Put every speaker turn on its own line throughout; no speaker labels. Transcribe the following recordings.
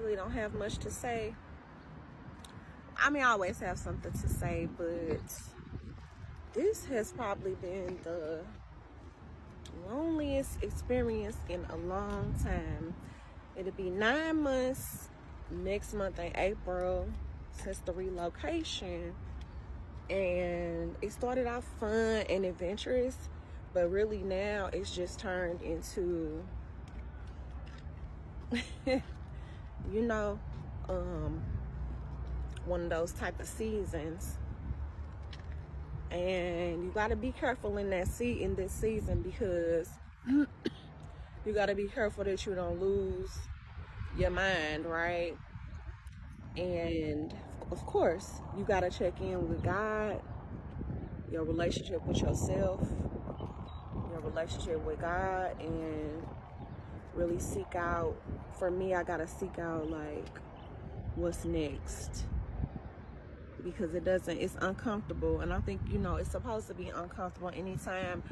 really don't have much to say. I mean, I always have something to say, but this has probably been the loneliest experience in a long time. It'll be 9 months next month in April since the relocation, and it started off fun and adventurous, but really now it's just turned into you know, one of those type of seasons. And you got to be careful in this season, because you got to be careful that you don't lose your mind, right? And of course, you got to check in with God, your relationship with yourself, your relationship with God, and really seek out. For me, I got to seek out like what's next, because it's uncomfortable. And I think, you know, it's supposed to be uncomfortable anytime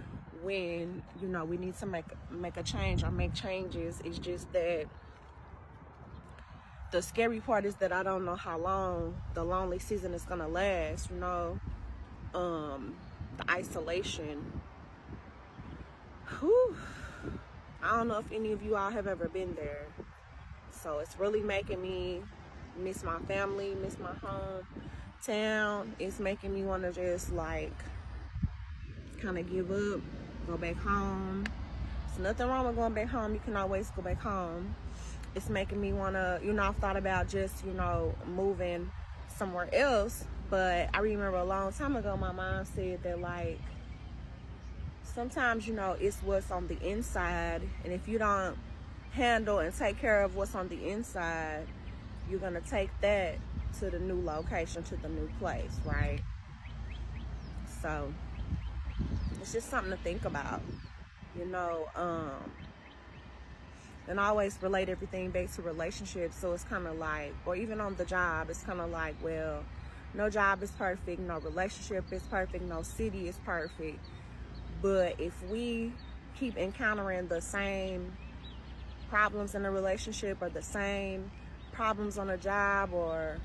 when, you know, we need to make a change or make changes. It's just that the scary part is that I don't know how long the lonely season is gonna last, you know. The isolation. Whew. I don't know if any of you all have ever been there. So it's really making me miss my family, miss my hometown. It's making me want to just like kind of give up, go back home. There's nothing wrong with going back home. You can always go back home. It's making me want to, you know, I've thought about just, you know, moving somewhere else. But I remember a long time ago, my mom said that, like, sometimes, you know, it's what's on the inside. And if you don't handle and take care of what's on the inside, you're going to take that to the new location, to the new place, right? So it's just something to think about, you know. And I always relate everything back to relationships. So it's kind of like, or even on the job, it's kind of like, well, no job is perfect, no relationship is perfect, no city is perfect. But if we keep encountering the same problems in a relationship, or the same problems on a job, or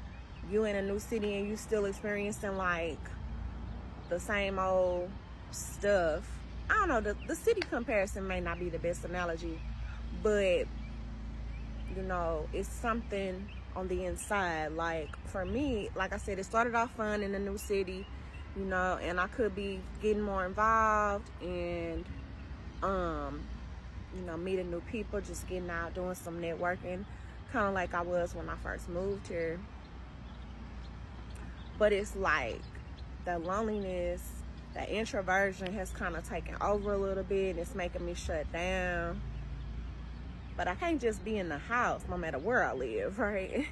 you in a new city and you still experiencing like the same old stuff. I don't know, the city comparison may not be the best analogy, but you know, it's something on the inside. Like for me, like I said, it started off fun in a new city, you know, and I could be getting more involved and you know, meeting new people, just getting out, doing some networking, kind of like I was when I first moved here. But it's like the loneliness, the introversion has kind of taken over a little bit, and it's making me shut down. But I can't just be in the house no matter where I live, right?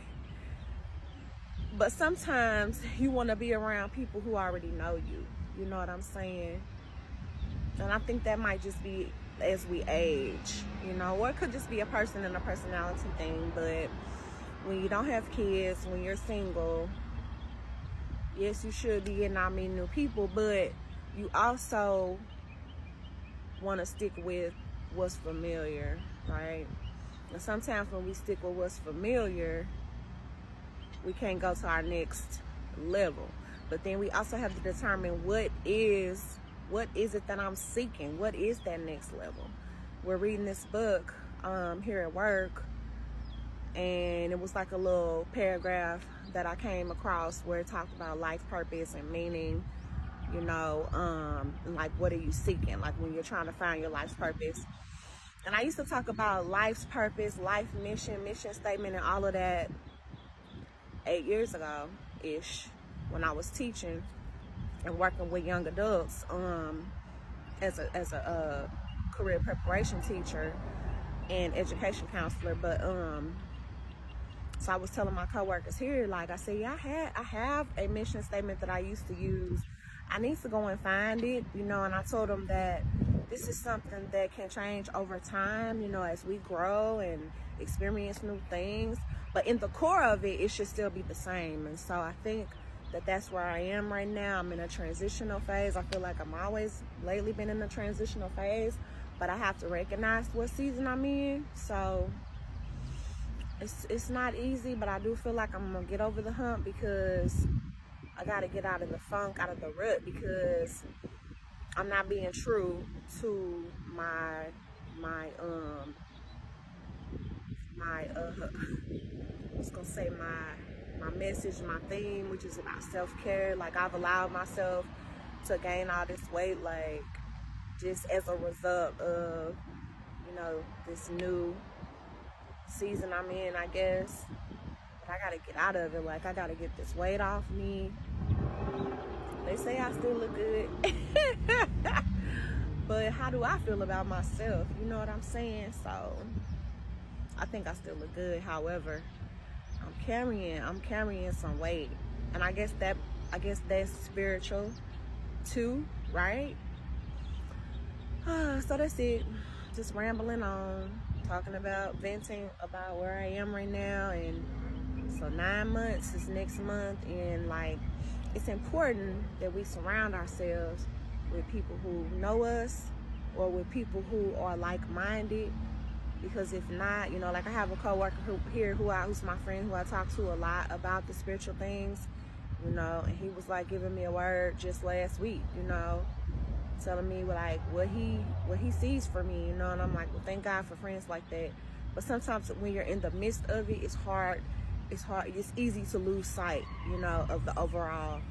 But sometimes you want to be around people who already know you. You know what I'm saying? And I think that might just be as we age, you know, or it could just be a person and a personality thing. But when you don't have kids, when you're single, yes, you should be getting out meeting new people, but you also want to stick with what's familiar, right? And sometimes when we stick with what's familiar, we can't go to our next level. But then we also have to determine what is it that I'm seeking? What is that next level? We're reading this book here at work, and it was like a little paragraph that I came across where it talked about life purpose and meaning, you know, like what are you seeking? Like when you're trying to find your life's purpose. And I used to talk about life's purpose, life mission, mission statement, and all of that 8 years ago-ish, when I was teaching and working with young adults as a career preparation teacher and education counselor. But so I was telling my coworkers here, like I said, yeah, I have a mission statement that I used to use. I need to go and find it, you know. And I told them that this is something that can change over time, you know, as we grow and experience new things. But in the core of it, it should still be the same. And so I think that that's where I am right now. I'm in a transitional phase. I feel like I'm always lately been in a transitional phase, but I have to recognize what season I'm in. So it's not easy, but I do feel like I'm gonna get over the hump, because I gotta get out of the funk, out of the rut, because I'm not being true to my I was gonna say my message, my theme, which is about self-care. Like, I've allowed myself to gain all this weight, like, just as a result of, you know, this new season I'm in, I guess. But I gotta get out of it. Like, I gotta get this weight off me. They say I still look good. But how do I feel about myself? You know what I'm saying? So I think I still look good. However, I'm carrying some weight. And I guess that's spiritual too, right? So that's it. Just rambling on, talking about, venting about where I am right now. And so 9 months is next month, and like, it's important that we surround ourselves with people who know us, or with people who are like-minded. Because if not, you know, like, I have a coworker who's my friend, who I talk to a lot about the spiritual things, you know, and he was like giving me a word just last week, you know, telling me like what he sees for me, you know. And I'm like, well, thank God for friends like that. But sometimes when you're in the midst of it, it's easy to lose sight, you know, of the overall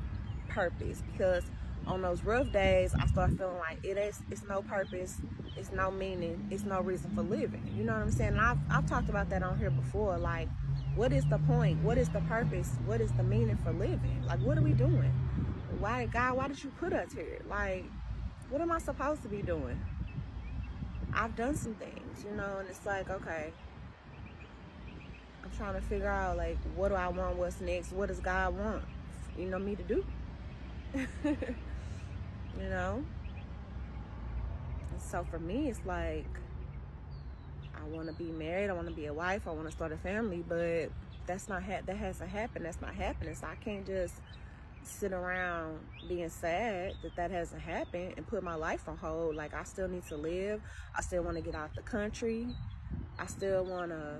purpose. Because on those rough days, I start feeling like it's no purpose, it's no meaning, it's no reason for living. You know what I'm saying? And I've talked about that on here before. Like, what is the point? What is the purpose? What is the meaning for living? Like, what are we doing? Why, God, why did you put us here? Like, what am I supposed to be doing? I've done some things, you know, and it's like, okay, I'm trying to figure out, like, what do I want? What's next? What does God want, you know, me to do? You know? And so for me, it's like, I want to be married, I want to be a wife, I want to start a family, but that hasn't happened. That's not happening. So I can't just sit around being sad that hasn't happened and put my life on hold. Like, I still need to live. I still want to get out the country. I still want to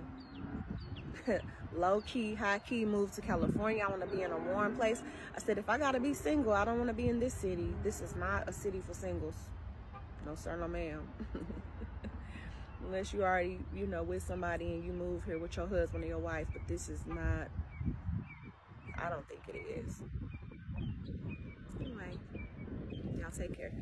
low-key, high-key move to California. I want to be in a warm place. I said, if I gotta be single, I don't want to be in this city. This is not a city for singles. No sir, no ma'am. Unless you already, you know, with somebody and you move here with your husband or your wife. But this is not, I don't think it is. Anyway, y'all take care.